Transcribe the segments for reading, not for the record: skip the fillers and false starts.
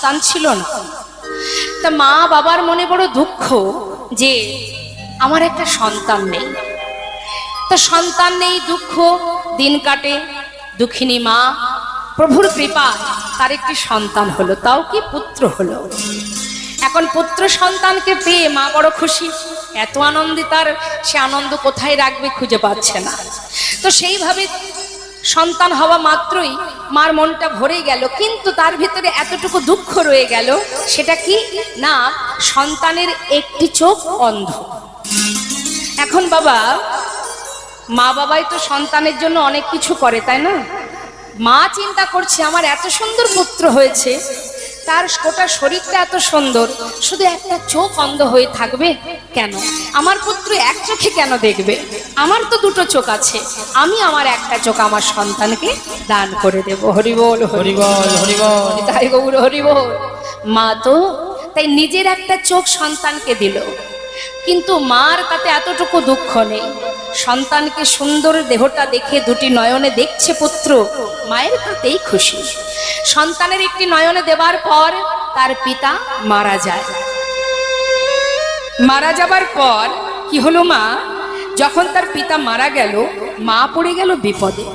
সন্তান ছিল না। তা মা বাবার মনে বড় দুঃখ যে আমার একটা সন্তান নেই। তা সন্তান নেই, দুঃখ, দিন কাটে। দুঃখিনী মা প্রভুর কৃপা তার একটি সন্তান হলো, তাও কি পুত্র হলো। এখন পুত্র সন্তানকে পেয়ে মা বড় খুশি, এত আনন্দে তার সে আনন্দ কোথায় রাখবে খুঁজে পাচ্ছে না। তো সেইভাবে সন্তান হওয়া মাত্রই মার মনটা ভরে গেল, কিন্তু তার ভিতরে এতটুকু দুঃখ রয়ে গেল। সেটা কি না, সন্তানের একটি চোখ অন্ধ। এখন বাবা, মা বাবাই তো সন্তানের জন্য অনেক কিছু করে, তাই না? মা চিন্তা করছে আমার এত সুন্দর পুত্র হয়েছে, তার গোটা শরীরটা এত সুন্দর, শুধু একটা চোখ অন্ধ হয়ে থাকবে কেন? আমার পুত্র এক চোখে কেন দেখবে? আমার তো দুটো চোখ আছে, আমি আমার একটা চোখ আমার সন্তানকে দান করে দেব। হরি বল, হরি বল, হরি বল, তাই গৌর হরি বল। মা তো তাই নিজের একটা চোখ সন্তানকে দিল, কিন্তু মার তাতে এতটুকু দুঃখ নেই। সন্তানকে সুন্দর দেহটা দেখে দুটি নয়নে দেখছে পুত্র, মায়ের তাতেই খুশি। সন্তানের একটি নয়নে দেবার পর তার পিতা মারা যায়। মারা যাবার পর কি হলো, মা যখন তার পিতা মারা গেল, মা পড়ে গেল বিপদে।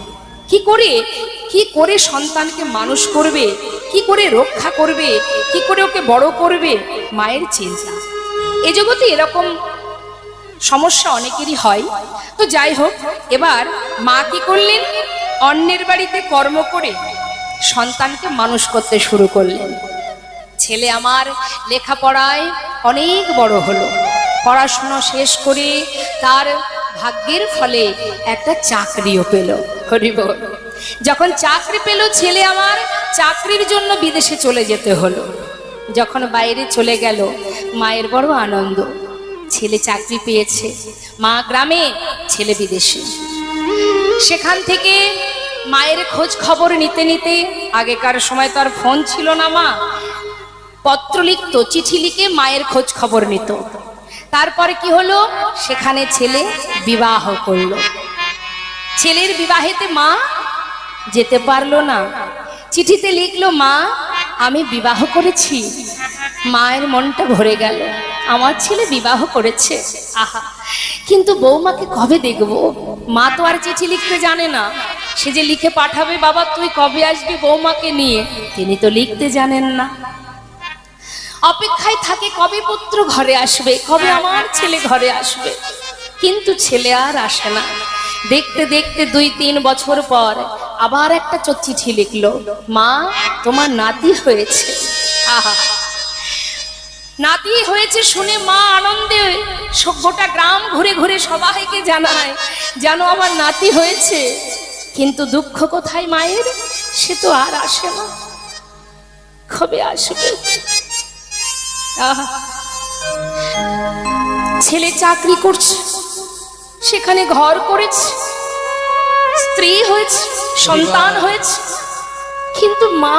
কি করে সন্তানকে মানুষ করবে, কি করে রক্ষা করবে, কি করে ওকে বড় করবে, মায়ের চিন্তা। এ জগতে এরকম সমস্যা অনেকেরই হয়। তো যাই হোক, এবার মা কি করলেন, অন্যের বাড়িতে কর্ম করে সন্তানকে মানুষ করতে শুরু করলেন। ছেলে আমার লেখাপড়ায় অনেক বড় হলো, পড়াশোনা শেষ করে তার ভাগ্যের ফলে একটা চাকরিও পেল। হরি বল। যখন চাকরি পেল ছেলে আমার, চাকরির জন্য বিদেশে চলে যেতে হলো। যখন বাইরে চলে গেল, মায়ের বড় আনন্দ, ছেলে চাকরি পেয়েছে। মা গ্রামে, ছেলে বিদেশে। সেখান থেকে মায়ের খোঁজ খবর নিতে নিতে, আগেকার সময় তো আর ফোন ছিল না, মা পত্র লিখতো, চিঠি লিখে মায়ের খোঁজ খবর নিত। তারপরে কি হলো, সেখানে ছেলে বিবাহ করলো। ছেলের বিবাহেতে মা যেতে পারলো না, চিঠিতে লিখলো, মা আমি বিবাহ করেছি। মায়ের মনটা ভরে গেল, আমার ছেলে বিবাহ করেছে, আহা, কিন্তু বৌমাকে কবে দেখবো? মা তো আর চিঠি লিখতে জানে না, সে যে লিখে পাঠাবে, বাবা তুই কবে আসবি বৌমাকে নিয়ে, তিনি তো লিখতে জানেন না। অপেক্ষায় থাকে কবে পুত্র ঘরে আসবে, কবে আমার ছেলে ঘরে আসবে, কিন্তু ছেলে আর আসে না। দেখতে দেখতে 2-3 বছর পর আবার একটা চিঠি লিখলো, মা তোমার নাতি হয়েছে। আহা, নাতি হয়েছে শুনে মা আনন্দে গোটা গ্রাম ঘুরে ঘুরে সবাইকে জানায়, জানো আমার নাতি হয়েছে। কিন্তু দুঃখ কোথায় মায়ের, সে তো আর আসে না, কবে আসবে? ছেলে চাকরি করছে, সেখানে ঘর করেছে, স্ত্রী হয়েছে, সন্তান হয়েছে, কিন্তু মা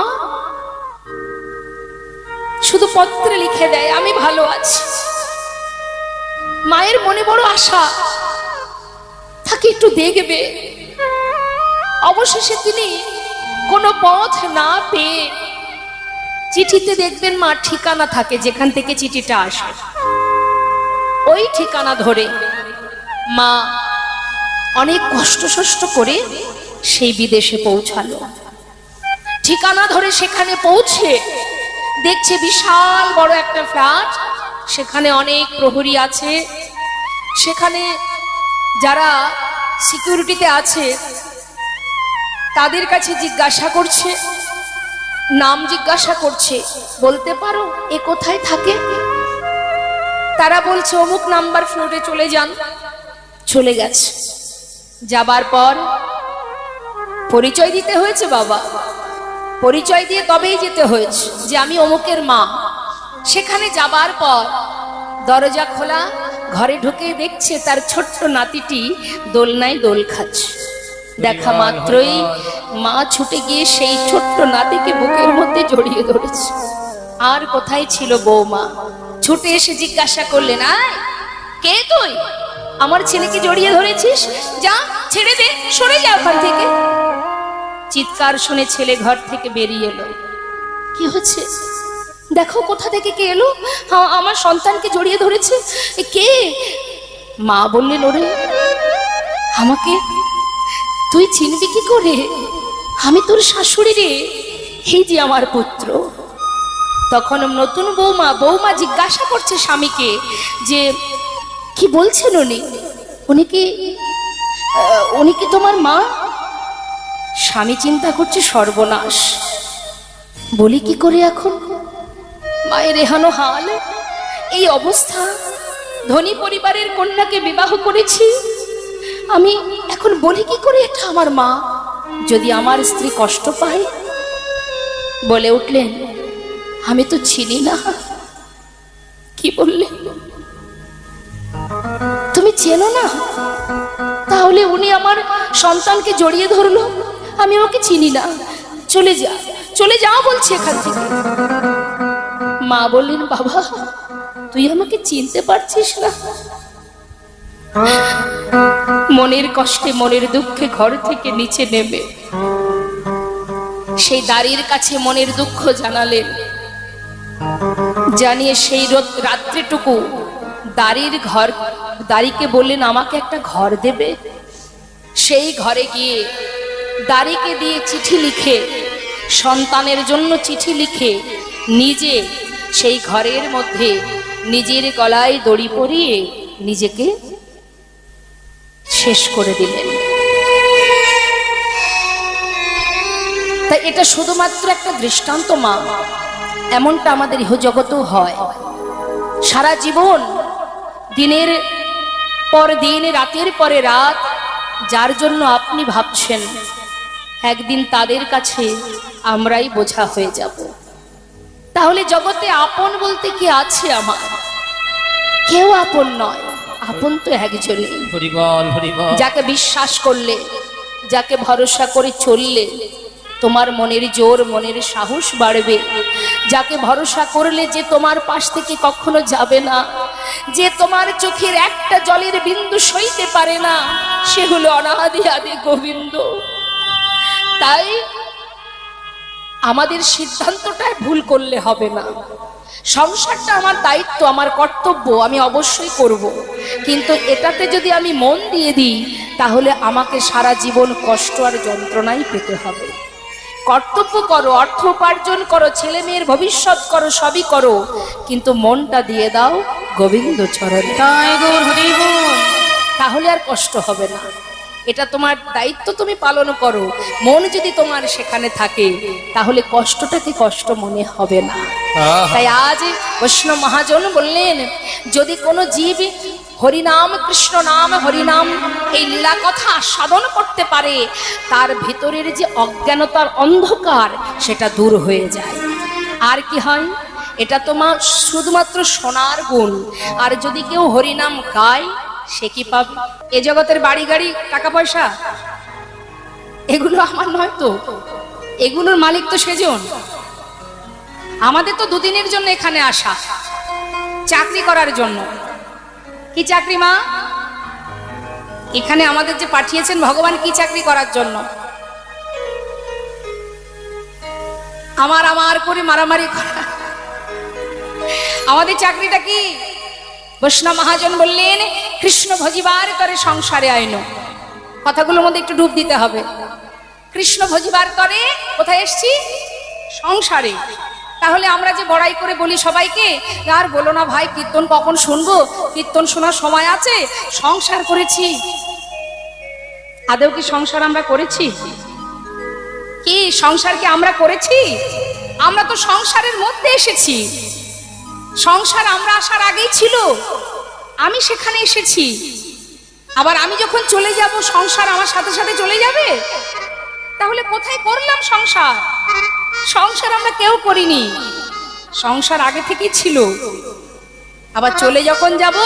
শুধু পত্রে লিখে দেয় আমি ভালো আছি। মায়ের মনে বড় আশা, তাকে একটু দেখবে। অবশেষে তিনি কোনো পথ না পেয়ে, চিঠিতে দেখবেন মা ঠিকানা থাকে, যেখান থেকে চিঠিটা আসে, ওই ঠিকানা ধরে মা অনেক কষ্ট করে সেই বিদেশে পৌঁছালো। ঠিকানা ধরে সেখানে পৌঁছে দেখছে বিশাল বড় একটা ফ্ল্যাট, সেখানে অনেক প্রহরী আছে, সেখানে যারা সিকিউরিটিতে আছে তাদের কাছে জিজ্ঞাসা করছে, নাম জিজ্ঞাসা করছে, বলতে পারো এ কোথায় থাকে? তারা বলছে অমুক নাম্বার ফ্লোরে চলে যান। চলে গেছে। যাবার পর পরিচয় দিতে হয়েছে, বাবা পরিচয় দিয়ে তবেই যেতে হয়েছে যে আমি অমুকের মা। সেখানে যাবার পর দরজা খোলা, ঘরে ঢুকে দেখছে তার ছোট্ট নাতিটি দোলনায় দোল খাচ্ছে। দেখা মাত্রই মা ছুটে গিয়ে সেই ছোট্ট নাতিকে বুকের মধ্যে জড়িয়ে ধরেছে। আর কোথায় ছিল বৌমা? ছুটে এসে জিজ্ঞাসা করলেন, আয় কে তুই? আমার ছেলেকে জড়িয়ে ধরেছিস, যা ছেড়ে দে, সরে যা ওখান থেকে। চিৎকার শুনে ছেলে ঘর থেকে বেরিয়ে এলো। কি হচ্ছে? দেখো কোথা থেকে কে এলো, আমার সন্তানকে জড়িয়ে ধরেছে। কে? মা বললেন, ওরে আমাকে তুই চিনবি কি করে? আমি তোর শাশুড়ি রে, এই যে আমার পুত্র। তখন নতুন বৌমা জিজ্ঞাসা করছে স্বামীকে যে কি বলছেন উনি কি তোমার মা? স্বামী চিন্তা করছে, সর্বনাশ, বলি কি করে এখন, মায়ের এহানো হাল, এই অবস্থা, ধনী পরিবারের কন্যাকে বিবাহ করেছি আমি, এখন বলি কি করে এটা আমার মা, যদি আমার স্ত্রী কষ্ট পায়। বলে উঠলেন, আমি তো চিনি না। কি বললে? তুমি চেনো না? তাহলে উনি আমার সন্তানকে জড়িয়ে ধরলো, আমি ওকে চিনি না, চলে যাও বলছি এখান থেকে। মা বললেন, বাবা তুই আমাকে চিনতে পারছিস না? মনের কষ্টে মনের দুঃখে ঘর থেকে নিচে নেমে সেই দাঁড়ির কাছে মনের দুঃখ জানালেন। জানিয়ে সেই রাত্রিটুকু দাঁড়িকে বললেন, আমাকে একটা ঘর দেবে। সেই ঘরে গিয়ে দাঁড়িকে দিয়ে চিঠি লিখে, সন্তানের জন্য চিঠি লিখে নিজে সেই ঘরের মধ্যে নিজের গলায় দড়ি পরিয়ে নিজেকে শেষ করে দিলেন। তাই এটা শুধুমাত্র একটা দৃষ্টান্ত মা, এমনটা আমাদের ইহজগতেও হয়। সারা জীবন দিনের পর দিন, রাতের পরে রাত যার জন্য আপনি ভাবছেন, একদিন তাদের কাছে আমরাই বোঝা হয়ে যাব। তাহলে জগতে আপন বলতে কি আছে আমার? কেউ আপন নয়, আপন তো একজনই। যাকে বিশ্বাস করলে, যাকে ভরসা করে চললে তোমার মনের জোর, মনের সাহস বাড়বে। যাকে ভরসা করলে যে তোমার পাশ থেকে কখনো যাবে না, যে তোমার চোখের একটা জলের বিন্দু সইতে পারে না, সে হলো অনাদি আদি গোবিন্দ। তাই আমাদের সিদ্ধান্তটাই ভুল করলে হবে না। সংসারটা আমার দায়িত্ব, আমার কর্তব্য, আমি অবশ্যই করব, কিন্তু এটাতে যদি আমি মন দিয়ে দিই তাহলে আমাকে সারা জীবন কষ্ট আর যন্ত্রণাই পেতে হবে। কর্তব্য করো, অর্থ উপার্জন করো, ছেলে মেয়ের ভবিষ্যৎ করো, সবই করো, কিন্তু মনটা দিয়ে দাও গোবিন্দ চরণে, তাহলে আর কষ্ট হবে না। এটা তোমার দায়িত্ব, তুমি পালন করো। মন যদি তোমার সেখানে থাকে তাহলে কষ্টটাকে কষ্ট মনে হবে না। তাই আজ বৈষ্ণব মহাজন বললেন, যদি কোনো জীব হরিনাম, কৃষ্ণ নাম, হরিনাম এই লীলা কথা সাধন করতে পারে, তার ভিতরের যে অজ্ঞানতার অন্ধকার সেটা দূর হয়ে যায়। আর কি হয়? এটা তোমার শুধুমাত্র শোনার গুণ। আর যদি কেউ হরিনাম গায় সে কি পাবে? এ জগতের বাড়ি গাড়ি, টাকা পয়সা, এগুলো আমার নয় তো, এগুলোর মালিক তো সেজন। আমাদের তো দুদিনের জন্য এখানে আসা, চাকরি করার জন্য। কি চাকরি মা? এখানে আমাদের যে পাঠিয়েছেন ভগবান, কি চাকরি করার জন্য? আমার করে মারামারি করা। আমাদের চাকরিটা কি? বৈষ্ণব মহাজন বললেন, কৃষ্ণ ভজিবার করে সংসারে আইন। কথাগুলোর মধ্যে একটু ডুব দিতে হবে। কৃষ্ণ ভজিবার করে কোথায় এসছি? সংসারে। তাহলে আমরা যে বড়াই করে বলি সবাইকে, আর বলো না ভাই কীর্তন কখন শুনবো, কীর্তন শোনার সময় আছে, সংসার করেছি। আদৌ কি সংসার আমরা করেছি? কি সংসার কি আমরা করেছি? আমরা তো সংসারের মধ্যে এসেছি। সংসার আমরা আসার আগেই ছিল, আমি সেখানে এসেছি। আবার আমি যখন চলে যাব সংসার আমার সাথে সাথে চলে যাবে। তাহলে কোথায় করলাম সংসার? সংসার আমরা কেউ করিনি, সংসার আগে থেকেই ছিল। আবার চলে যখন যাব,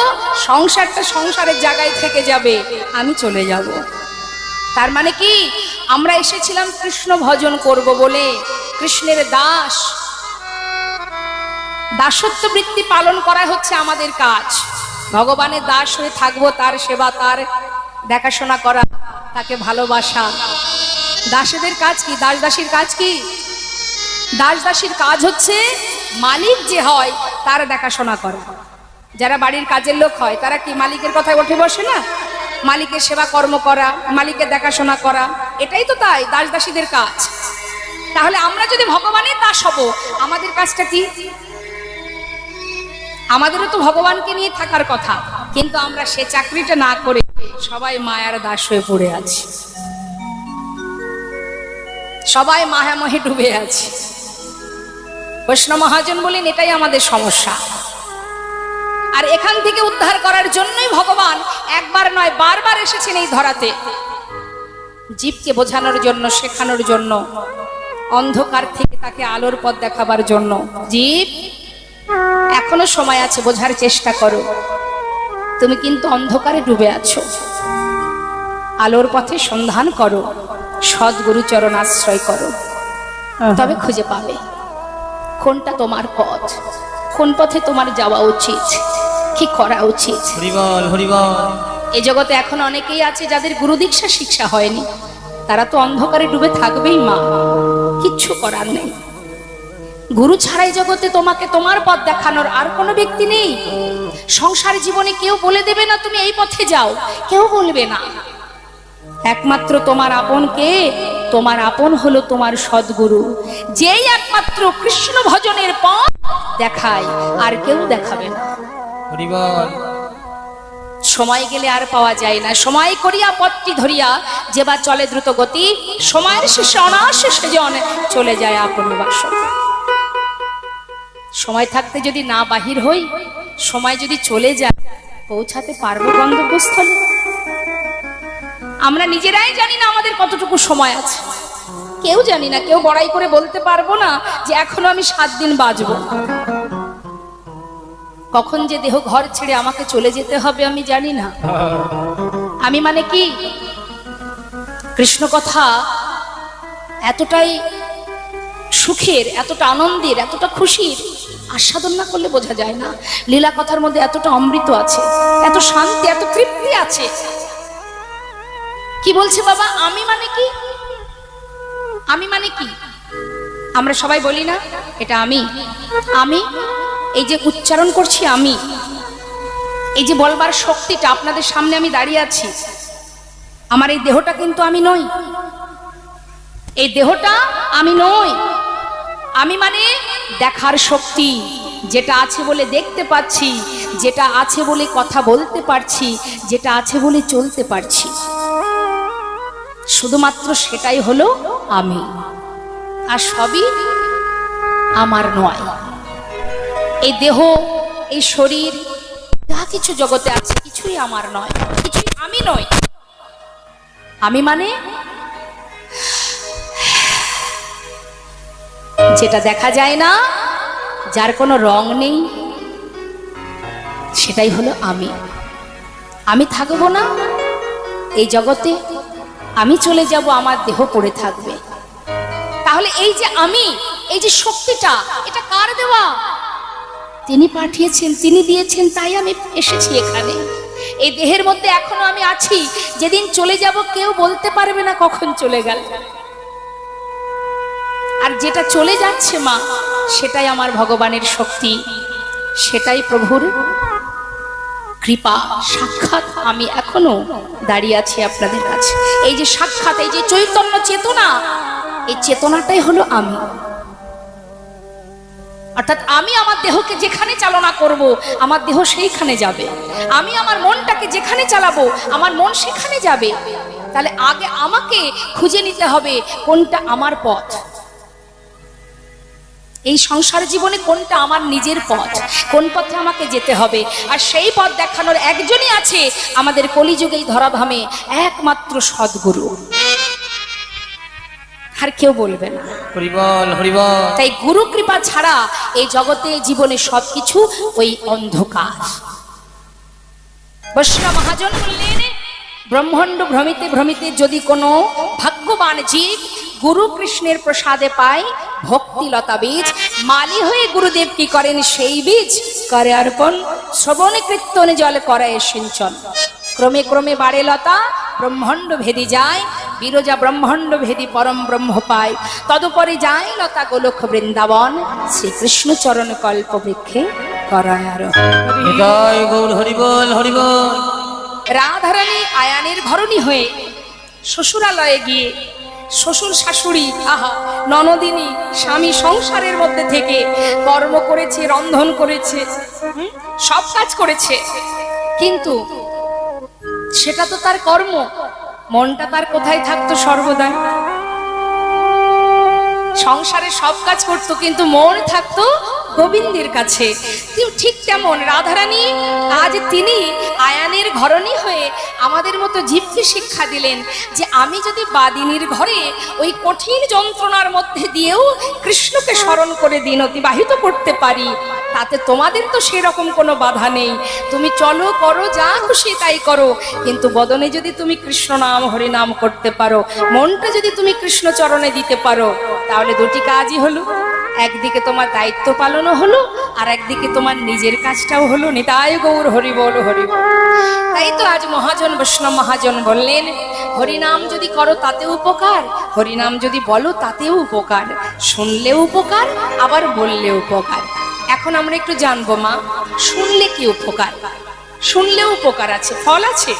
সংসারটা সংসারের জায়গায় থেকে যাবে, আমি চলে যাব। তার মানে কি? আমরা এসেছিলাম কৃষ্ণ ভজন করব বলে, কৃষ্ণের দাস, দাসত্ব বৃত্তি পালন করা হচ্ছে আমাদের কাজ। ভগবানের দাস হয়ে থাকবো, তার সেবা, তার দেখাশোনা করা, তাকে ভালোবাসা। দাসেদের কাজ কি? দাস দাসীর কাজ কি? দাস দাসীর কাজ হচ্ছে মালিক যে হয় তার দেখাশোনা করে। যারা বাড়ির কাজের লোক হয় তারা কি মালিকের কথায় উঠে বসে না? মালিকের সেবা কর্ম করা, মালিকের দেখাশোনা করা, এটাই তো তাই দাস দাসীদের কাজ। তাহলে আমরা যদি ভগবানের দাস হব, আমাদের কাজটা কি? আমাদেরও তো ভগবানকে নিয়ে থাকার কথা, কিন্তু আমরা সে চাকরিটা না করে সবাই মায়ার দাস হয়ে পড়ে আছি, সবাই মায়ামহে ডুবে আছে। বৈষ্ণব মহাজন বলেন এটাই আমাদের সমস্যা। আর এখান থেকে উদ্ধার করার জন্যই ভগবান একবার নয় বারবার এসেছেন এই ধরাতে, জীবকে বোঝানোর জন্য, শেখানোর জন্য, অন্ধকার থেকে তাকে আলোর পথ দেখাবার জন্য। জীব, এখনো সময় আছে, বোঝার চেষ্টা করো। তুমি কিন্তু অন্ধকারে ডুবে আছো, আলোর পথে সন্ধান করো, সদ্গুরু চরণ আশ্রয় করো, তবে খুঁজে পাবে কোনটা তোমার পথ, কোন পথে তোমার যাওয়া উচিত, কি করা উচিত। হরিবল হরিবল। এই জগতে এখন অনেকেই আছে যাদের গুরু দীক্ষা শিক্ষা হয়নি, তারা তো অন্ধকারে ডুবে থাকবেই মা, কিচ্ছু করার নেই। গুরু ছাড়াই জগতে তোমাকে তোমার পথ দেখানোর আর কোনো ব্যক্তি নেই। সংসার জীবনে কেউ বলে দেবে না তুমি এই পথে যাও, কেউ বলবে না। একমাত্র তোমার আপন কে? তোমার আপন হলো তোমার সদ্গুরু, যেই একমাত্র কৃষ্ণ ভজনের পথ দেখায়, আর কেউ দেখাবে না। হরিবল। সময় গেলে আর পাওয়া যায় না। সময় করিয়া পথটি ধরিয়া যেবা চলে দ্রুত গতি, সময়ের শেষে অনায়াসে সেজন চলে যায় আপন বাসন। সময় থাকতে যদি না বাহির হই, সময় যদি চলে যায়, পৌঁছাতে পারবো গন্তব্যস্থলে? আমরা নিজেরাই জানি না আমাদের কতটুকু সময় আছে, কেউ জানি না, কেউ বড়াই করে বলতে পারবো না যে এখনো আমি 7 দিন বাঁচবো। কখন যে দেহ ঘর ছেড়ে আমাকে চলে যেতে হবে আমি জানি না। আমি মানে কি, কৃষ্ণ কথা এতটাই সুখের, এতটা আনন্দের, এতটা খুশির, আস্বাদন না করলে বোঝা যায় না। লীলা কথার মধ্যে এতটা অমৃত আছে, এত শান্তি, এত তৃপ্তি আছে। কি বলছে বাবা? আমি মানে কি? আমি মানে কি? আমরা সবাই বলি না এটা আমি, আমি, এই যে উচ্চারণ করছি আমি, এই যে বলবার শক্তিটা, আপনাদের সামনে আমি দাঁড়িয়ে আছি, আমার এই দেহটা কিন্তু আমি নই, এই দেহটা আমি নই। আমি মানে দেখার শক্তি, যেটা আছে বলে দেখতে পাচ্ছি, যেটা আছে বলে কথা বলতে পারছি, যেটা আছে বলে চলতে পারছি, শুধুমাত্র সেটাই হলো আমি, আর সবই আমার নয়। এই দেহ, এই শরীর, যা কিছু জগতে আছে কিছুই আমার নয়, কিছুই আমি নই। আমি মানে যেটা দেখা যায় না, যার কোনো রং নেই, সেটাই হলো আমি। আমি থাকবো না এই জগতে, আমি চলে যাব, আমার দেহ পড়ে থাকবে। তাহলে এই যে আমি, এই যে শক্তিটা, এটা কার দেওয়া? তিনি পাঠিয়েছেন, তিনি দিয়েছেন, তাই আমি এসেছি এখানে। এই দেহের মধ্যে এখনো আমি আছি, যেদিন চলে যাব কেউ বলতে পারবে না কখন চলে গেল। আর যেটা চলে যাচ্ছে মা, সেটাই আমার ভগবানের শক্তি, সেটাই প্রভুর কৃপা, সাক্ষাৎ। আমি এখনো দাঁড়িয়ে আছি আপনাদের কাছে। এই যে সাক্ষাৎ, এই যে চৈতন্য চেতনা, এই চেতনাটাই হলো আমি। অর্থাৎ আমি আমার দেহকে যেখানে চালনা করব, আমার দেহ সেইখানে যাবে। আমি আমার মনটাকে যেখানে চালাবো, আমার মন সেখানে যাবে। তাহলে আগে আমাকে খুঁজে নিতে হবে কোনটা আমার পথ, এই সংসার জীবনে কোনটা আমার নিজের পথ, কোন পথে আমাকে যেতে হবে। আর সেই পথ দেখানোর একজনই আছে আমাদের কলিযুগে এই ধরাধামে, একমাত্র সদ্গুরু, আর কেউ বলবে না। হরিবল হরিবল। তাই গুরু কৃপা ছাড়া এই জগতে, জীবনে সবকিছু ওই অন্ধকার। বৈষ্ণব মহাজন বললেন, ব্রহ্মাণ্ড ভ্রমিতে ভ্রমিতে যদি কোনো ভাগ্যবান জীব গুরু কৃষ্ণের প্রসাদে পায় ভক্তিলতা বীজ, মালি হয়ে গুরুদেব কি করেন সেই বীজ করে অর্পণ, শ্রবণে কীর্তনে জল করায় সিঞ্চন। ক্রমে ক্রমে বাড়ে লতা, ব্রহ্মাণ্ড ভেদি যায়, বিরজা ব্রহ্মাণ্ড ভেদি পরম ব্রহ্ম পায়, তদুপরি যায় লতা গোলক বৃন্দাবন, শ্রীকৃষ্ণ চরণ কল্প বৃক্ষে করায় আরোহণ। জয় গৌর হরি বল হরি বল। রাধারানী আয়ানের ঘরণী হয়ে শ্বশুরালয়ে গিয়ে শ্বশুর শাশুড়ি আহা ননদিনী স্বামী সংসারের মধ্যে থেকে কর্ম করেছে, রন্ধন করেছে, সব কাজ করেছে, কিন্তু সেটা তো তার কর্ম, মনটা তার কোথায় থাকতো সর্বদা? সংসারে সব কাজ করতো কিন্তু মন থাকতো গোবিন্দের কাছে। ঠিক তেমন রাধারানী আজ তিনি আয়ানের ঘরণী হয়ে আমাদের মতো জীবকে শিক্ষা দিলেন যে আমি যদি বাদিনীর ঘরে ওই কঠিন যন্ত্রণার মধ্যে দিয়েও কৃষ্ণকে স্মরণ করে দিন অতিবাহিত করতে পারি, তাতে তোমাদের তো সেরকম কোনো বাধা নেই, তুমি চলো করো যা খুশি তাই করো, কিন্তু বদনে যদি তুমি কৃষ্ণ নাম হরি নাম করতে পারো, মনটা যদি তুমি কৃষ্ণ চরণে দিতে পারো, তাহলে দুটি কাজই হলো, একদিকে তোমার দায়িত্ব পালনও হলো আর একদিকে তোমার নিজের কাজটাও হলো। নিতাই গৌর হরি বল হরি বল। তাই তো আজ মহাজন বৈষ্ণব মহাজন বললেন, হরিনাম যদি করো তাতেও উপকার, হরিনাম যদি বলো তাতেও উপকার, শুনলেও উপকার আবার বললেও উপকার। এখন আমরা একটু জানবো মা, শুনলে কি উপকার? শুনলেও উপকার আছে, ফল আছে,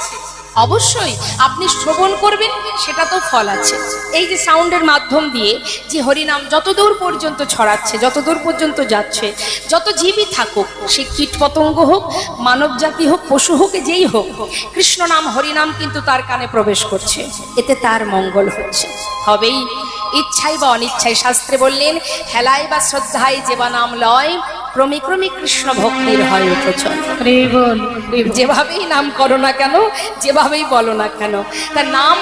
অবশ্যই আপনি শ্রবণ করবেন সেটা তো ফল আছে। এই যে সাউন্ডের মাধ্যম দিয়ে যে হরিনাম যতদূর পর্যন্ত ছড়াচ্ছে, যতদূর পর্যন্ত যাচ্ছে, যত জীবই থাকুক, সে কীট পতঙ্গ হোক, মানব জাতি হোক, পশু হোক, যেই হোক, কৃষ্ণ নাম হরিনাম কিন্তু তার কানে প্রবেশ করছে, এতে তার মঙ্গল হচ্ছে, হবেই। ইচ্ছাই বা অনিচ্ছায়, শাস্ত্রে বললেন হেলায় বা শ্রদ্ধায় যেবা নাম লয়, ক্রমে ক্রমে কৃষ্ণ ভক্তির হয় উপচয়। যেভাবেই নাম করো না কেন, যেভাবেই বলো না কেন, তার নাম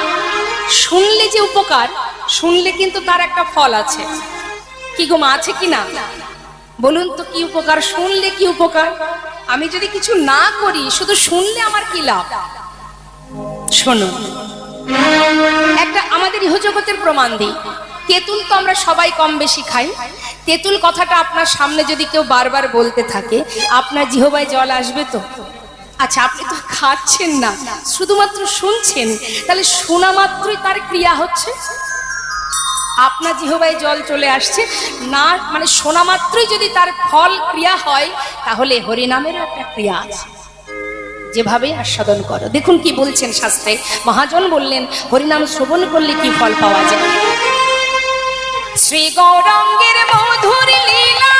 শুনলে যে উপকার, শুনলে কিন্তু তার একটা ফল আছে। কি গো মা, আছে কি না? বলুন তো কি উপকার? শুনলে কি উপকার? আমি যদি কিছু না করি, শুধু শুনলে আমার কি লাভ? শোনো, একটা আমাদের ইহজগতের প্রমাণ দিই। তেঁতুল তো আমরা সবাই কম বেশি খাই। তেঁতুল কথাটা আপনার সামনে যদি কেউ বারবার বলতে থাকে, আপনার জিহ্বায় জল আসবে তো? আচ্ছা, আপনি তো খাচ্ছেন না, শুধুমাত্র শুনছেন, তাহলে শোনা মাত্রই তার ক্রিয়া হচ্ছে, আপনার জিহ্বায় জল চলে আসছে না, মানে শোনা মাত্রই যদি তার ফল ক্রিয়া হয়, তাহলে হরিনামেরও একটা ক্রিয়া আছে, যেভাবে আস্বাদন করো। দেখুন কি বলছেন শাস্ত্রে, মহাজন বললেন হরিনাম শ্রবণ করলে কি ফল পাওয়া যায়। শ্রী গৌরাঙ্গের মধুর লীলা,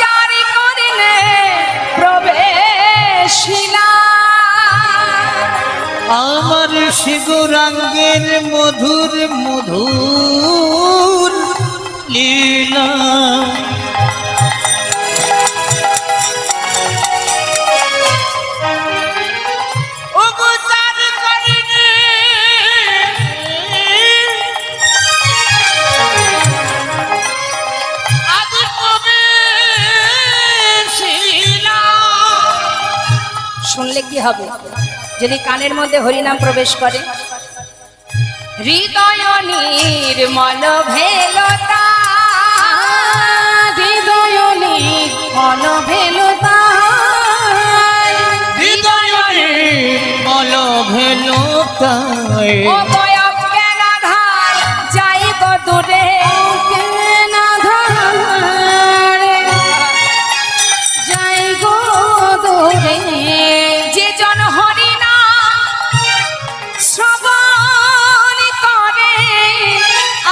জারি করিলে প্রবেশিলা, আমার শ্রী গৌরাঙ্গের মধুর মধুর লীলা, শুনলে কি হবে? যদি কানের মধ্যে হরিনাম প্রবেশ করে, হৃদয় নির্মল ভেলতা, হৃদয় নির্মল ভেলতা, হৃদয় নির্মল ভেলতা, ও বয়ব জ্ঞানাধার যাই গো দূরে, জ্ঞানাধার যাই গো দূরে, যে জন হরিনাম শ্রবণ করে,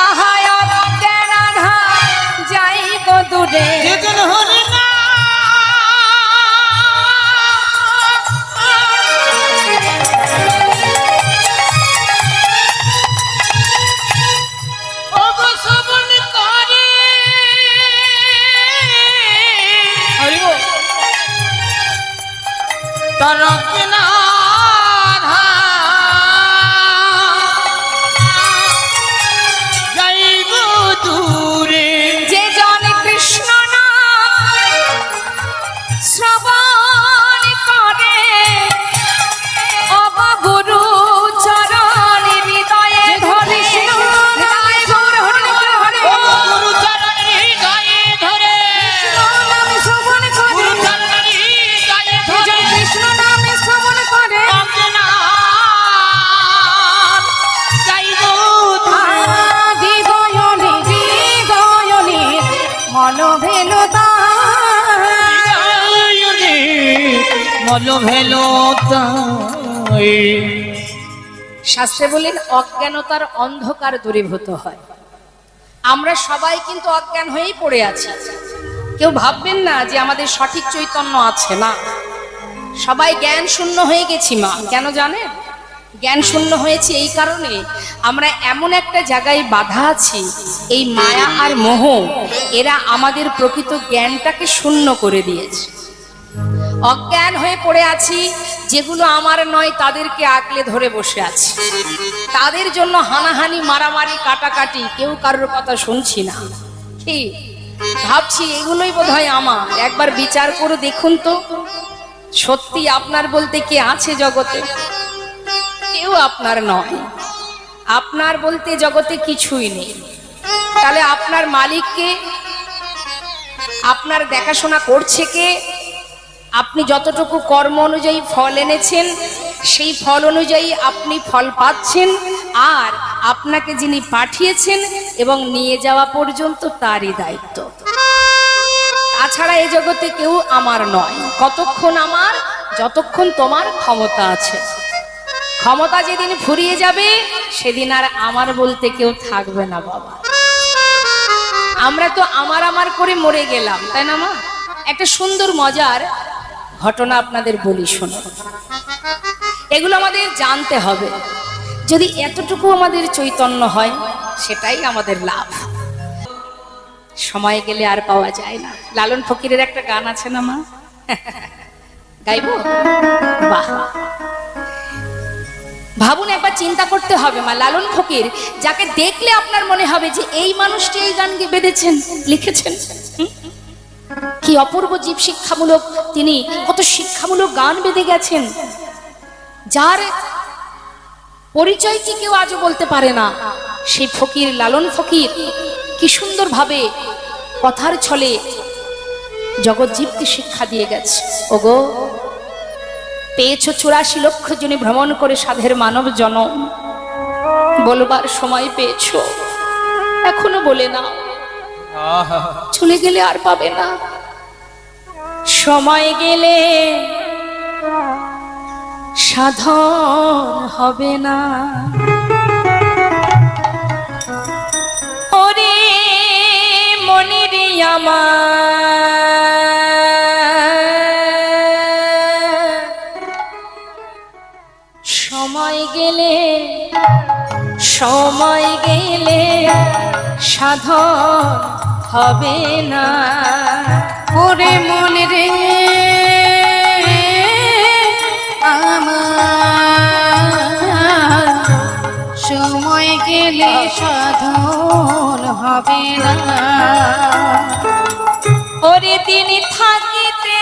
আহায় জ্ঞানাধার যাই গো দূরে, যে জন হরিনাম শ্রবণ করে, তার যে জন কৃষ্ণ নাম মল ভেলো মল ভেলো তাই। শাস্ত্রে বলেন অজ্ঞানতার অন্ধকার দূরীভূত হয়। আমরা সবাই কিন্তু অজ্ঞান হয়েই পড়ে আছি। কেউ ভাববেন না যে আমাদের সঠিক চৈতন্য আছে, না, সবাই জ্ঞান শূন্য হয়ে গেছি মা। কেন জানেন? জ্ঞান শূন্য হয়েছে এই কারণে আমরা এমন একটা জায়গায় বাধা আছি, এই মায়া আর মোহ এরা আমাদের প্রকৃত জ্ঞানটাকে শূন্য করে দিয়েছে। অজ্ঞান হয়ে পড়ে আছি, যেগুলো আমার নয় তাদেরকে আঁকলে ধরে বসে আছি, তাদের জন্য হানাহানি মারামারি কাটাকাটি, কেউ কারোর কথা শুনছি না। কি ভাবছি এগুলোই বোধহয় আমার। একবার বিচার করে দেখুন তো, সত্যি আপনার বলতে কে আছে জগতে? কেউ আপনার নয়। আপনার বলতে জগতে কিছুই নেই। তাহলে আপনার মালিককে, আপনার দেখাশোনা করছে কে? আপনি যতটুকু কর্ম অনুযায়ী ফল এনেছেন সেই ফল অনুযায়ী আপনি ফল পাচ্ছেন, আর আপনাকে যিনি পাঠিয়েছেন এবং নিয়ে যাওয়া পর্যন্ত তারই দায়িত্ব। তাছাড়া এই জগতে কেউ আমার নয়। কতক্ষণ আমার? যতক্ষণ তোমার ক্ষমতা আছে। ক্ষমতা যেদিন ফুরিয়ে যাবে সেদিন আর আমার বলতে কেউ থাকবে না বাবা। আমরা তো আমার আমার করে মরে গেলাম, তাই না মা? একটা সুন্দর মজার ঘটনা আপনাদের বলি, শোনো। এগুলো আমাদের জানতে হবে। যদি এতটুকু আমাদের চৈতন্য হয় সেটাই আমাদের লাভ। সময় গেলে আর পাওয়া যায় না। লালন ফকিরের একটা গান আছে না মা, গাইবো? বাহ, ভাবুন, একবার চিন্তা করতে হবে মা। লালন ফকির, যাকে দেখলে আপনার মনে হবে যে এই মানুষটি এই গান বেঁধেছেন, লিখেছেন। কি অপূর্ব জীব শিক্ষামূলক, তিনি কত শিক্ষামূলক গান বেঁধে গেছেন, যার পরিচয় কি কেউ আজও বলতে পারে না। সেই ফকির, লালন ফকির, কি সুন্দর ভাবে কথার ছলে জগৎ জীবকে শিক্ষা দিয়ে গেছে। ওগো, পেয়েছো 84 লক্ষ জনে ভ্রমণ করে সাধের মানব জনম, বলবার সময় পেয়েছো, এখনো বলে না, চলে গেলে আর পাবে না। সময় গেলে সাধন হবে না। ওরে মনির আমার, সময় গেলে সাধন হবে না। ওরে মনে রে আমার, সময় গেলে সাধন হবে না। ওরে তিনি থাকিতে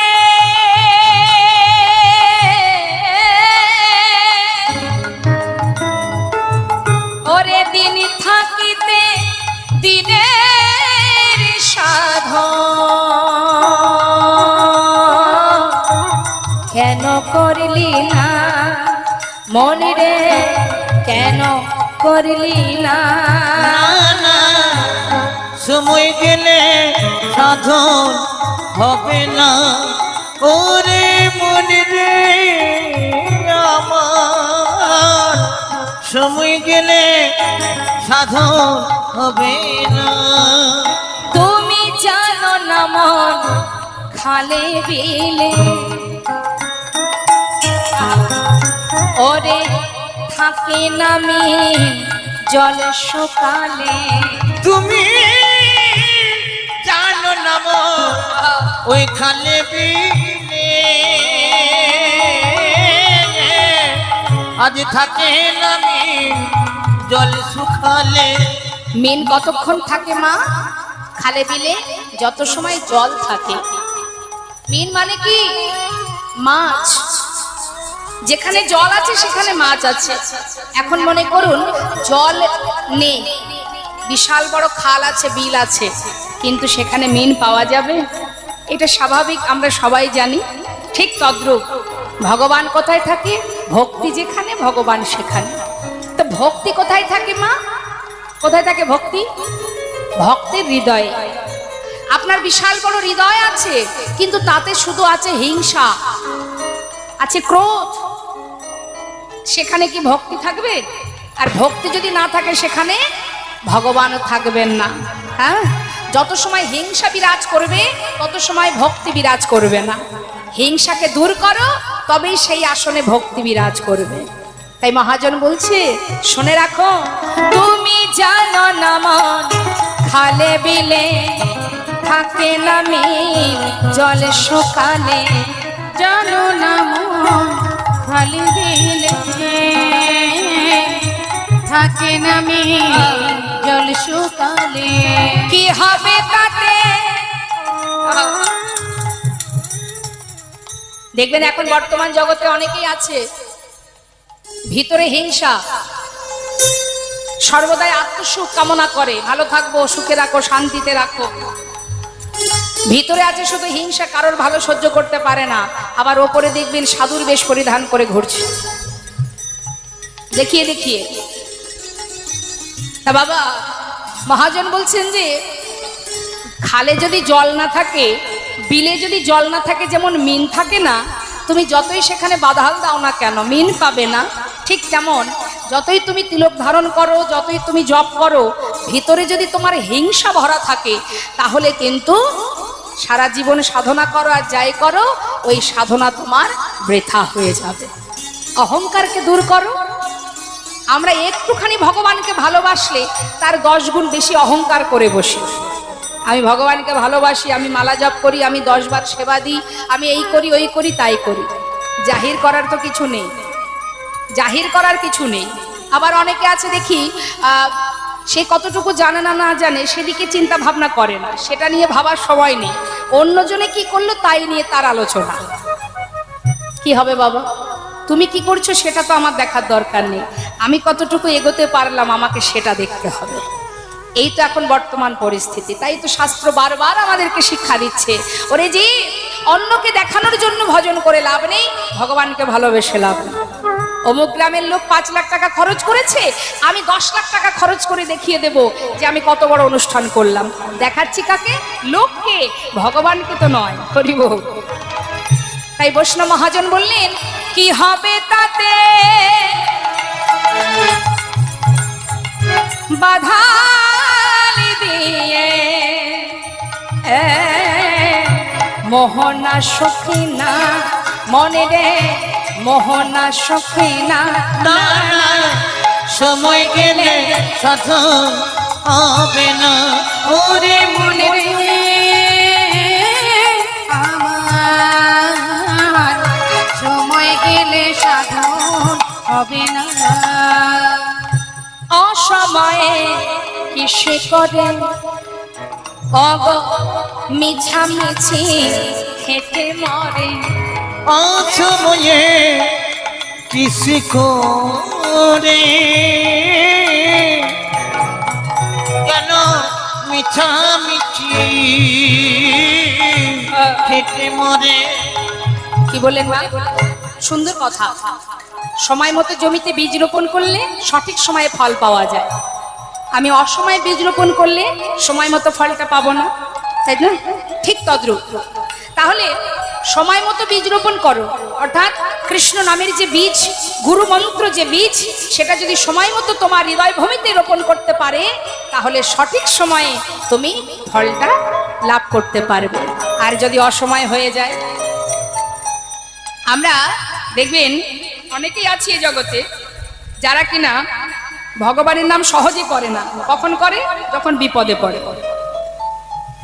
দিনের সাধন কেন করলি না মনে রে, কেন করলি না? সময় গেলে সাধন হবে না। ওরে মনে রে আমার, সময় গেলে সাধন হবে না। তুমি জানো না মন খালে বিলে, ওরে থাকে নামি জল সকালে। তুমি জানো না মন ওই খালে বিলে, আজ থাকে নামি জল শুকালে। মিন কতক্ষণ থাকে মা খালে বিলে? যত সময় জল থাকে। মিন মানে কি? মাছ। যেখানে জল আছে সেখানে মাছ আছে। এখন মনে করুন জল নেই, বিশাল বড় খাল আছে, বিল আছে, কিন্তু সেখানে মিন পাওয়া যাবে? এটা স্বাভাবিক, আমরা সবাই জানি। ঠিক তদ্রূপ ভগবান কোথায় থাকে? ভক্তি যেখানে ভগবান সেখানে। তো ভক্তি কোথায় থাকে মা? কোথায় থাকে ভক্তি? ভক্তের হৃদয়ে। আপনার বিশাল বড় হৃদয় আছে, কিন্তু তাতে শুধু আছে হিংসা, আছে ক্রোধ, সেখানে কি ভক্তি থাকবে? আর ভক্তি যদি না থাকে সেখানে ভগবানও থাকবেন না। হ্যাঁ, যত সময় হিংসা বিরাজ করবে তত সময় ভক্তি বিরাজ করবে না। হিংসাকে দূর করো, তবেই সেই আসনে ভক্তি বিরাজ করবে। তাই মহাজন বলছে, শুনে রাখো, তুমি জানো না মন খালে বিলে থাকে না মিল জল সকালে, জানো না মন খালি দিলে থাকে না জল শুকালে। কি হবে তাতে? দেখবেন এখন বর্তমান জগতে অনেকেই আছে ভিতরে হিংসা, সর্বদাই আত্মসুখ কামনা করে, ভালো থাকবো, সুখে রাখো, শান্তিতে রাখো। ভিতরে আছে শুধু হিংসা, কারোর ভালো সহ্য করতে পারে না। আবার ওপরে দেখবেন সাধুর বেশ পরিধান করে ঘুরছে, দেখিয়ে দেখিয়ে। তা বাবা মহাজন বলছেন যে খালে যদি জল না থাকে, বিলে যদি জল না থাকে, যেমন মিন থাকে না, তুমি যতই সেখানে বাধাল দাও না কেন মিন পাবে না। ঠিক তেমন যতই তুমি তিলক ধারণ করো, যতই তুমি জপ করো, ভিতরে যদি তোমার হিংসা ভরা থাকে, তাহলে কিন্তু সারা জীবন সাধনা করো আর যাই করো, ওই সাধনা তোমার বৃথা হয়ে যাবে। অহংকারকে দূর করো। আমরা একটুখানি ভগবানকে ভালোবাসলে তার 10 গুণ বেশি অহংকার করে বসি। আমি ভগবানকে ভালোবাসি, আমি মালা জপ করি, আমি 10 বার সেবা দিই, আমি এই করি ওই করি তাই করি। জাহির করার তো কিছু নেই, জাহির করার কিছু নেই। আবার অনেকে আছে দেখি সে কতটুকু জানে না না জানে সেদিকে চিন্তা ভাবনা করে না, সেটা নিয়ে ভাবার সময় নেই। অন্যজনে কি করলো তাই নিয়ে তার আলোচনা। কি হবে বাবা, তুমি কি করছো সেটা তো আমার দেখার দরকার নেই, আমি কতটুকু এগোতে পারলাম আমাকে সেটা দেখতে হবে। এই তো এখন বর্তমান পরিস্থিতি। তাই তো শাস্ত্র বারবার আমাদেরকে শিক্ষা দিচ্ছে, ওরে জি, অন্যকে দেখানোর জন্য ভজন করে লাভ নেই, ভগবানকে ভালোবেসে লাভ নেই। অমুক গ্রামের লোক 5 লাখ টাকা খরচ করেছে, আমি 10 লাখ টাকা খরচ করে দেখিয়ে দেব যে আমি কত বড় অনুষ্ঠান করলাম। দেখাচ্ছি কাকে? লোককে, ভগবানকে তো নয়। হরি বল। তাই বৈষ্ণব মহাজন বললেন, কি হবে তাতে বাধালি দিয়ে মোহনা সখিনা মনে রে, মোহনা সখিনা। না না, সময় গেলে সাধন হবে না। ওরে মনে রে আমার, সময় গেলে সাধন হবে না। অসময়ে কিসে করে অগ মিছামিছি হেঁটে মরে। অসময়ে কিসে করে কেন মিছামিছি হেঁটে মরে। কি বললেন মা? সুন্দর কথা। সময় মতো জমিতে বীজ রোপণ করলে সঠিক সময়ে ফল পাওয়া যায়। আমি অসময়ে বীজ রোপণ করলে সময় মতো ফলটা পাবো না, তাই না? ঠিক তদ্রূপ। তাহলে সময় মতো বীজ রোপণ করো, অর্থাৎ কৃষ্ণ নামের যে বীজ, গুরু মন্ত্র যে বীজ, সেটা যদি সময় মতো তোমার হৃদয় ভূমিতে রোপণ করতে পারে, তাহলে সঠিক সময়ে তুমি ফলটা লাভ করতে পারবে। আর যদি অসময় হয়ে যায়, আমরা দেখবেন অনেকেই আছি এই জগতে যারা কিনা ভগবানের নাম সহজে করে না। কখন করে? যখন বিপদে পড়ে।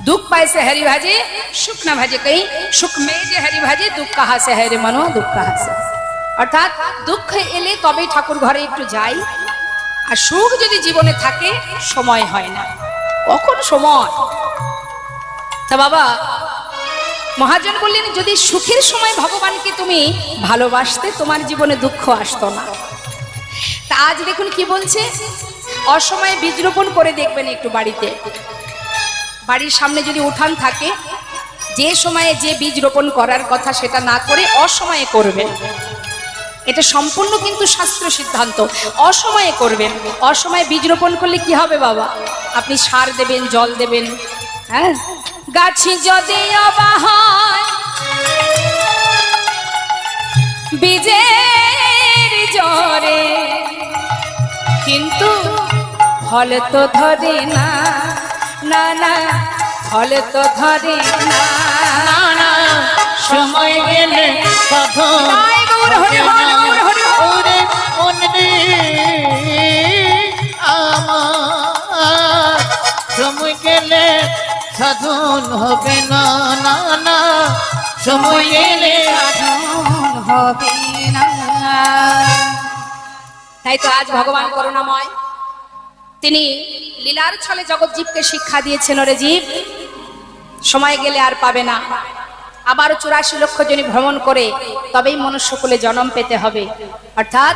दुख पाए से हरि भाजे, सुख ना भाजे कहीं, सुख में जे हरि भाजे, दुख कहाँ से है रे मनो, दुख कहाँ से। অর্থাৎ দুঃখ এলে তবেই ঠাকুর ঘরে একটু যাই, আর সুখ যদি জীবনে থাকে সময় হয় না। কখন সময়? তা বাবা মহাজন বললেন, যদি সুখের সময় ভগবানকে তুমি ভালোবাসতে, তোমার জীবনে দুঃখ আসতো না। তা আজ দেখুন কি বলছে, অসময়ে বীজ রোপণ করে দেখবেন একটু বাড়িতে, বাড়ির সামনে যদি উঠান থাকে, যে সময়ে যে বীজ রোপণ করার কথা সেটা না করে অসময়ে করবেন। এটা সম্পূর্ণ কিন্তু শাস্ত্র সিদ্ধান্ত, অসময়ে করবেন। অসময়ে বীজ রোপণ করলে কি হবে বাবা? আপনি সার দেবেন, জল দেবেন, হ্যাঁ, গাছি যদি অবা হয় বীজের জরে, কিন্তু ফল তো ধরে না, না না ফল তো ধরে না। না না সময় গেলে সাধন জয় গৌর হরি হরি গৌর হরি হরি। ওরে মনে আমার সময় গেলে সাধন হবে না, না না সময় গেলে সাধন হবে না। তাই তো আজ ভগবান করুণাময়, তিনি লীলার ছলে জগৎ জীবকে শিক্ষা দিয়েছেন, ওরে জীব সময় গেলে আর পাবে না, আবারও 84 লক্ষ জনী ভ্রমণ করে তবেই মনুষ্যকুলে জন্ম পেতে হবে। অর্থাৎ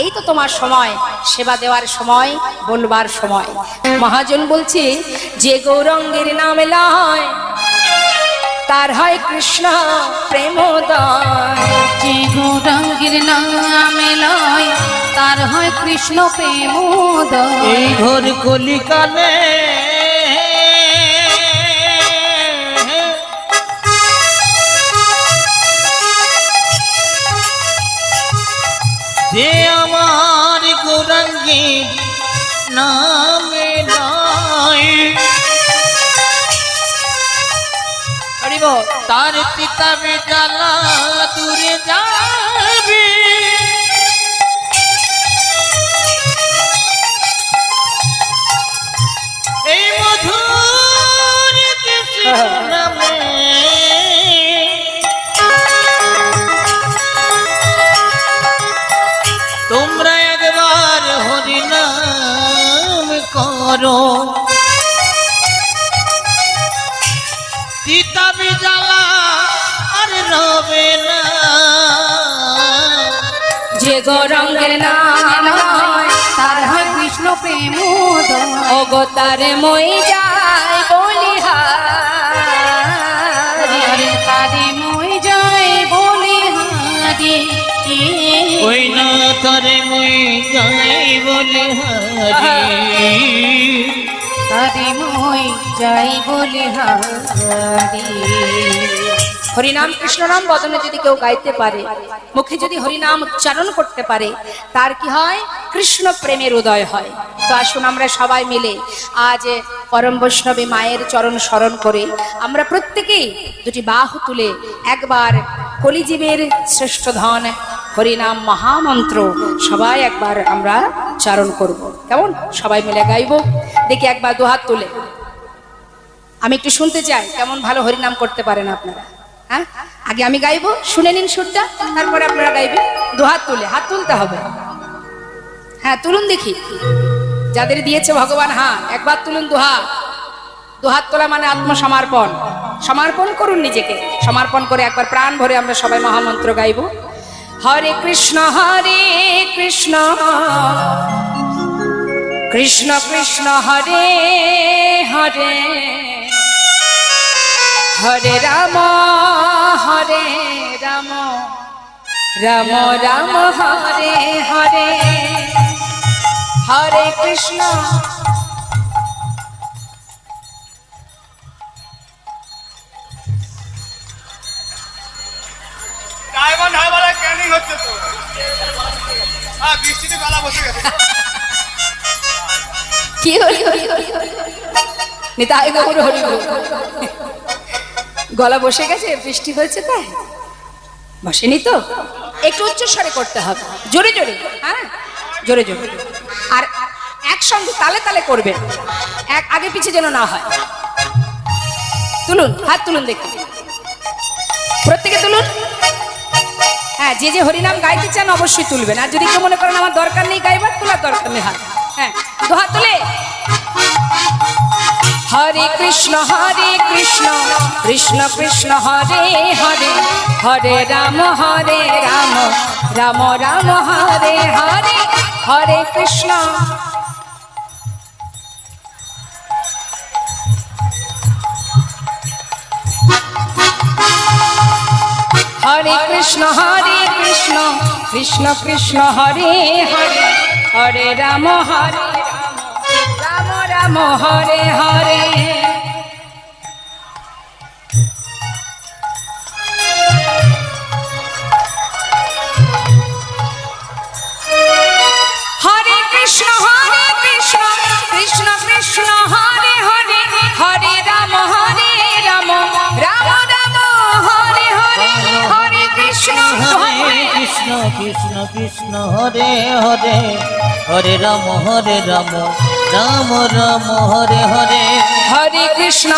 এই তো তোমার সময়, সেবা দেওয়ার সময়, বলবার সময়। মহাজন বলছে যে গৌরঙ্গের নাম লয় তার হয় কৃষ্ণ প্রেমোদয়। যে গৌরাঙ্গের নামে লয় তার হয় কৃষ্ণ প্রেমোদয়। এই ঘোর কলিকালে যে আমার গৌরাঙ্গী নামে নয়, হরি বল। তার পিতাবে জ্বালা দূরে যাবে। এই মধুর কৃষ্ণ নামে তোমরা একবার হরি নাম করো, পিতাবে জ্বালা আর রবে না। যে গৌরঙ্গের নাম লয় তার হয় কৃষ্ণ প্রেমোদয়। অগতারে মই যায় বলিহারি। আরে তারে মই যাই বলে হারি। ওই না তারে মই যাই বলে হারি। তারে মই যাই বলে হারি। হরিনাম কৃষ্ণ নাম বদনে যদি কেউ গাইতে পারে, মুখে যদি হরিনাম উচ্চারণ করতে পারে, তার কি হয়? কৃষ্ণ প্রেমের উদয় হয়। তো আসুন আমরা সবাই মিলে আজ পরম বৈষ্ণবী মায়ের চরণ স্মরণ করে আমরা প্রত্যেকেই দুটি বাহু তুলে একবার কলিজীবের শ্রেষ্ঠ ধন হরিনাম মহামন্ত্র সবাই একবার আমরা উচ্চারণ করব। কেমন? সবাই মিলে গাইব। দেখি একবার দুহাত তুলে, আমি একটু শুনতে চাই কেমন ভালো হরিনাম করতে পারেন আপনারা। হ্যাঁ, আগে আমি গাইবো, শুনে নিন সুরটা, তারপরে আপনারা গাইবেন। দুহাত তুলে, হাত তুলতে হবে। হ্যাঁ তুলুন দেখি, যাদের দিয়েছে ভগবান। হ্যাঁ একবার তুলুন দুহাত। দুহাত তোলা মানে আত্মসমর্পণ, সমর্পণ করুন নিজেকে। সমর্পণ করে একবার প্রাণ ভরে আমরা সবাই মহামন্ত্র গাইব। হরে কৃষ্ণ কৃষ্ণ কৃষ্ণ হরে হরে, হরে রাম রাম রাম হরে হরে, হরে কৃষ্ণ। ডায়মন্ড হারবারে ক্যানিং হচ্ছে তো। বৃষ্টিতে গলা বসে গেছে। কি হরি হরি নিতাই গৌর হরি বল। গলা বসে গেছে, বৃষ্টি হয়েছে তাই বসেনি তো। একটু উচ্চস্বরে করতে হবে, জোরে জোরে। হ্যাঁ জোরে জোরে, আর একসঙ্গে তালে তালে করবে, এক আগে পিছে যেন না হয়। তুলুন, হাত তুলুন দেখি, প্রত্যেকে তুলুন। হ্যাঁ, যে যে হরিনাম গাইতে চান অবশ্যই তুলবেন। আর যদি কেউ মনে করেন আমার দরকার নেই গাইবার, তোলার দরকার নেই হাত। হ্যাঁ দু হাত তুলে। হরে কৃষ্ণ কৃষ্ণ কৃষ্ণ হরে হরে, হরে রাম রাম রাম হরে হরে, হরে কৃষ্ণ। হরে কৃষ্ণ কৃষ্ণ কৃষ্ণ হরে হরে, হরে রাম রাম রাম হরে হরে। কৃষ্ণ কৃষ্ণ হরে হরে হরে রাম রাম রাম হরে হরে হরে কৃষ্ণ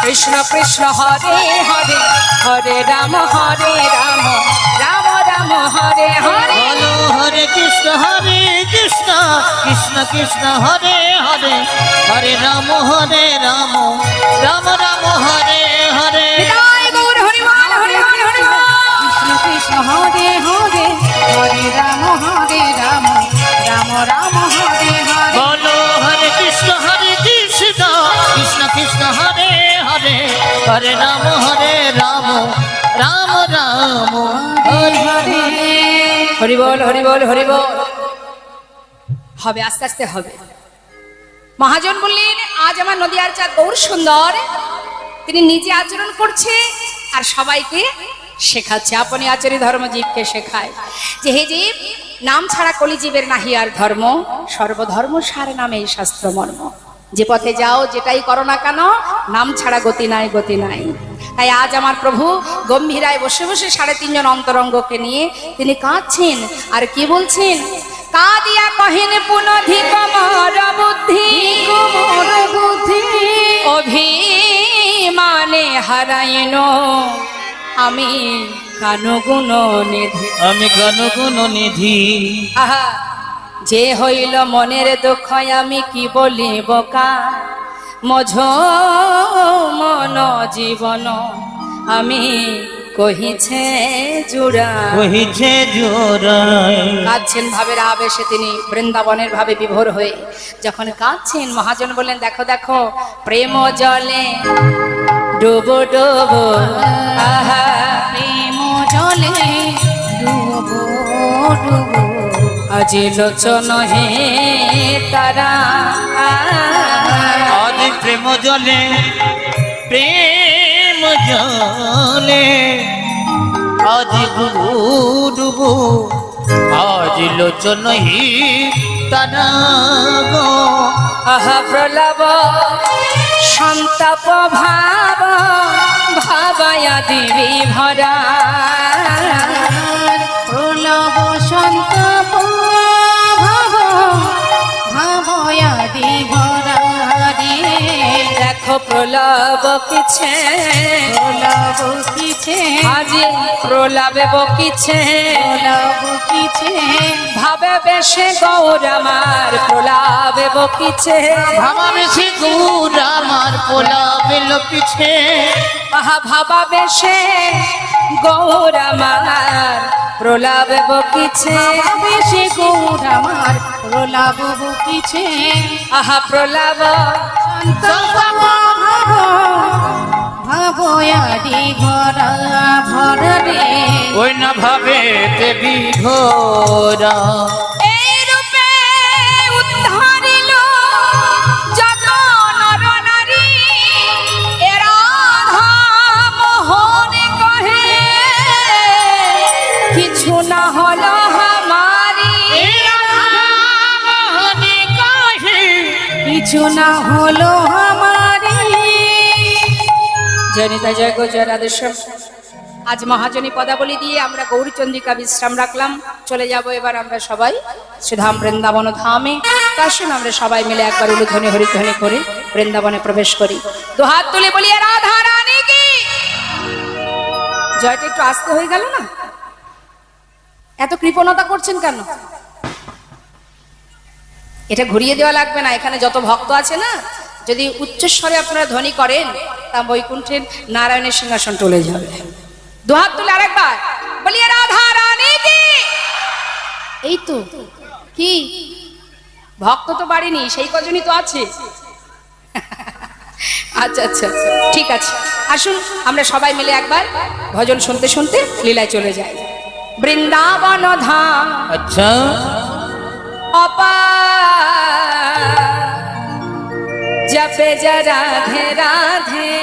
কৃষ্ণ কৃষ্ণ হরে হরে হরে রাম রাম রাম হরে হরে। বলো হরে কৃষ্ণ কৃষ্ণ কৃষ্ণ হরে হরে হরে রাম রাম রাম হরে হরে। বিদায় গৌর হরি বল, হরি হরি হরি বল। কৃষ্ণ কৃষ্ণ হরে হরে হরে রাম রাম রাম হরে হরে। বলো হরে কৃষ্ণ কৃষ্ণ কৃষ্ণ হরে হরে হরে রাম রাম রাম হরে হরে। হরি বল হরি বল হরি বল। হবে আস্তে আস্তে হবে। মহাজন বললেন আজ আমার নদিয়ার চাঁদ গৌর সুন্দর তিনি নিজে আচরণ করছে আর সবাইকে শেখাচ্ছে। আপনি আচারি ধর্ম জীবকে শেখায় যে হে জীব, নাম ছাড়া কলিজীবের নাহি আর ধর্ম, সর্বধর্ম সার নামে এই শাস্ত্র মর্ম। যে পথে যাও যেটাই করো না কেন, নাম ছাড়া গতি নাই গতি নাই। তাই আজ আমার প্রভু গম্ভীরায় বসে বসে 3.5 জন অন্তরঙ্গকে নিয়ে তিনি কাঁদছেন আর কি বলছেন? কাঁদিয়া কহেন পুনধিক মর বুদ্ধি, অভিমানে হারাইন আমি কানুগুণ নিধি। আমি গণগুণ নিধি। আহা, যে হইল মনের দুঃখ আমি কি বলিব কা, মঝ মন জীবন আমি কহিছে জুড়া। কহিছে জোড়ায়। কাঁদছেন ভাবের আবেশে তিনি বৃন্দাবনের ভাবে বিভোর হয়ে যখন কাঁদছেন, মহাজন বললেন দেখো দেখো প্রেম জলে ডুবো ডুবো, আহা প্রেম জলে ডুবো ডুবো, আজি লোচন হে তারা। আজ প্রেম জলে প্রেম জলে আজ ডুবু ডুবু, আজ লোচন হি তারা গো। আহা প্রলাপ সন্তাপ ভাব ভাবায়া দিবি ভরা, প্রলভ সন্তপ ভাব ভাবয়াদি ভরা রে। দেখো প্রলাপ কিছে, প্রলভ কিছে আজি প্রলাপে বকিছে, প্রলভ কিছে ভাবে বেশে গৌর আমার প্রলাপে বকিছে। ভাবা বেশি গুড় আমার পোলা বেল পিছে। আহা ভাবা বেশে গৌর আমার প্রলাপে বকিছে। বেশি গৌর আমার প্রলাভ বকিছে। আহা প্রলাপ ভাবয়াদি ভরা ভরা রে। ওই না ভাবে দেবী ঘোরা। এই রূপে উদ্ধারিল যত নর নারী, এরা মোহনে কহে কিছু না হলো আমারি। কিছু না হলো আমারি। জয়নিতা জয় গো জয় রাধেশ্যাম। আজ মহাজনী পদাবলী দিয়ে আমরা গৌরচন্দ্রিকা বিশ্রাম রাখলাম। চলে যাব এবার আমরা সবাই শ্রীধাম বৃন্দাবন ধামে। আসুন আমরা সবাই মিলে একবার উলুধ্বনি হরিধ্বনি করে বৃন্দাবনে প্রবেশ করি। দুহাত তুলে বলি রাধা রানী কি জয়টা একটু আস্তে হয়ে গেল না? এত কৃপণতা করছেন কেন? এটা ঘুরিয়ে দেওয়া লাগবে না। এখানে যত ভক্ত আছে না, যদি উচ্চস্বরে আপনারা ধ্বনি করেন তা বৈকুণ্ঠের নারায়ণের সিংহাসন চলে যাবে। দুহাত তুলে আরেকবার বলিয়ে রাধা রানী কি। এই তো কি ভক্ত তো বাড়িনি, সেই কজনই তো আছে। আচ্ছা আচ্ছা ঠিক আছে, আসুন আমরা সবাই মিলে একবার ভজন শুনতে শুনতে লীলায় চলে যাই। বৃন্দাবন ধাম আচ্ছা जपे जा राधे राधे।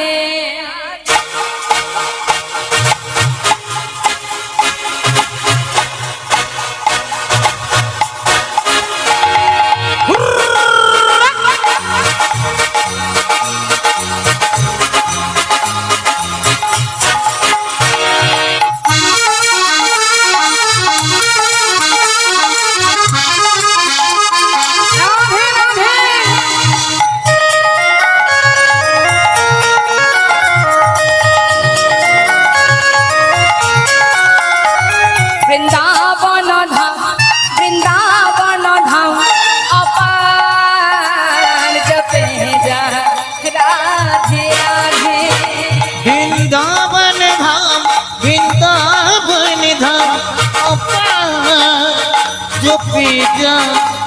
জপি যা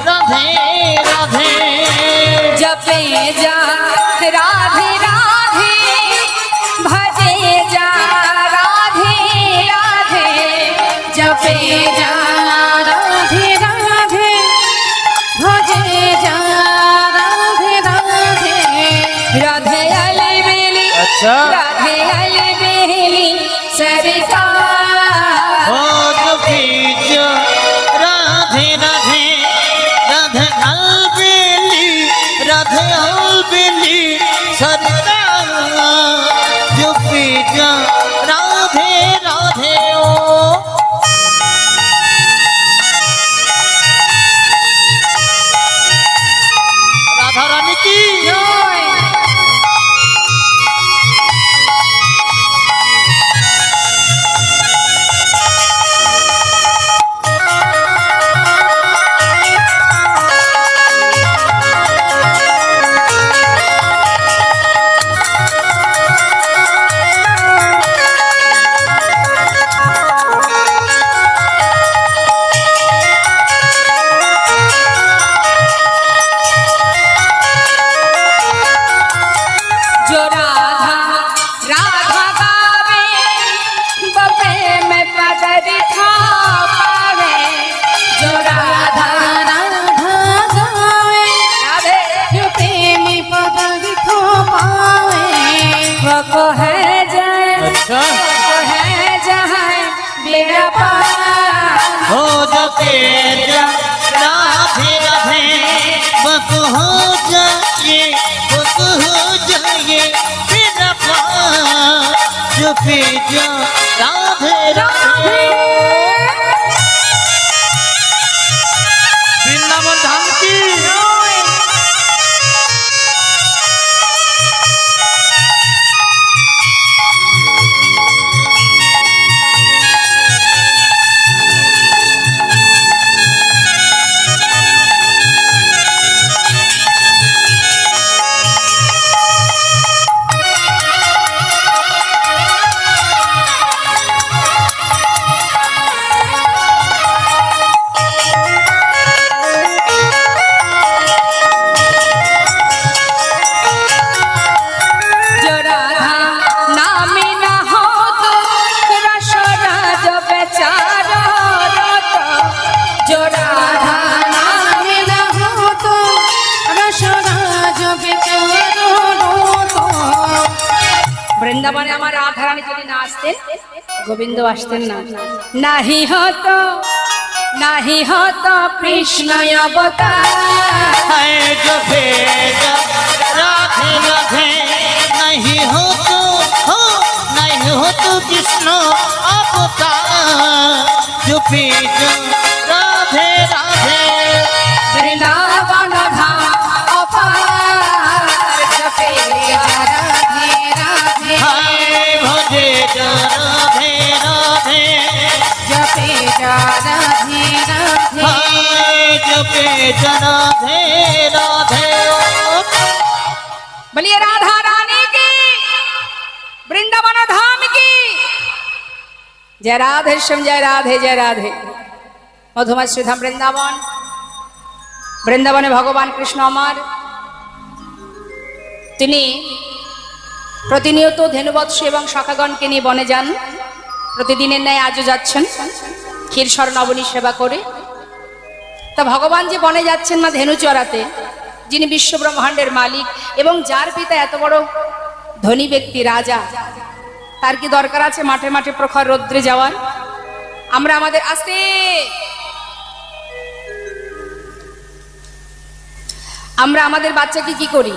রাধে রাধে जपे जा राधे राधे भजे जा राधे राधे जपे जा राधे राधे भजे जा राधे राधे राधे अलबेली अच्छा राधे अलबेली सरकार ओ जपी जा राधे राधे राधे अलबेली राधे अलबेली सरकार जपी जा राधे राधे ओ राधा रानी की जो राधा राधा गावे बपे में पदर खावे जो राधा राधा गावे राधे जो प्रेमी पद लिखो पावे वो है जय अच्छा वो है जहाँ मेरा पार हो जपे जा राधे राधे बस हो जाए बस हो जाए मेरा पार जपे जा राधे राधे वृंदावन धाम की जो राधा नाम न हो तो रसोरा जो बेचारा रोता जो राधा नाम न हो तो रसराज बेचारो रोतो বৃন্দাবনে আমার রাধারানী যদি না আসতেন গোবিন্দ আসতেন না নাহি হতো কৃষ্ণ অবতার है जपे जा राधे राधे नहीं हो तो कृष्ण अवतार जपे जा राधे राधे বৃন্দাবন ধাম অপার জপে राधे राधे हाय भजे जा राधे राधे जपे जा राधे राधे हाय जपे जा राधे राधे बोलिए राधा रानी की वृंदावन धाम की जय राधे श्याम जय राधे मधुमय श्रीधाम বৃন্দাবন বৃন্দাবনে ভগবান কৃষ্ণ আমার তিনি প্রতিনিয়ত ধেনুবৎস এবং সখাগণকে নিয়ে বনে যান প্রতিদিনের ন্যায় আজও যাচ্ছেন ক্ষীরসর নবনী সেবা করে তা ভগবান যে বনে যাচ্ছেন না ধেনু চড়াতে যিনি বিশ্ব ব্রহ্মাণ্ডের মালিক এবং যার পিতা এত বড় ধনী ব্যক্তি রাজা তার কি দরকার আছে মাঠে মাঠে প্রখর রৌদ্রে যাওয়ার আমরা আমাদের আমরা আমাদের বাচ্চাকে কি করি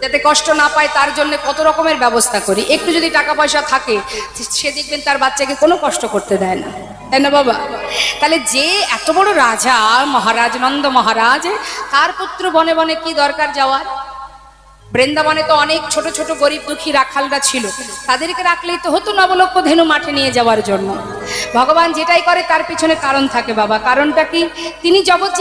যাতে কষ্ট না পায় তার জন্য কত রকমের ব্যবস্থা করি একটু যদি টাকা পয়সা থাকে সে দেখবেন তার বাচ্চাকে কোনো কষ্ট করতে দেয় না তাই না বাবা তাহলে যে এত বড় রাজা মহারাজ নন্দ মহারাজ তার পুত্র বনে বনে কি দরকার যাওয়ার বৃন্দাবনে তো অনেক ছোট ছোট গরিব দুঃখী রাখালরা ছিল তাদেরকে রাখলেই তো হতো নবলক্ষ ধেনু মাঠে নিয়ে যাওয়ার জন্য ভগবান যেটাই করে তার পিছনে কারণ থাকে বাবা কারণটা কি তিনি জগৎ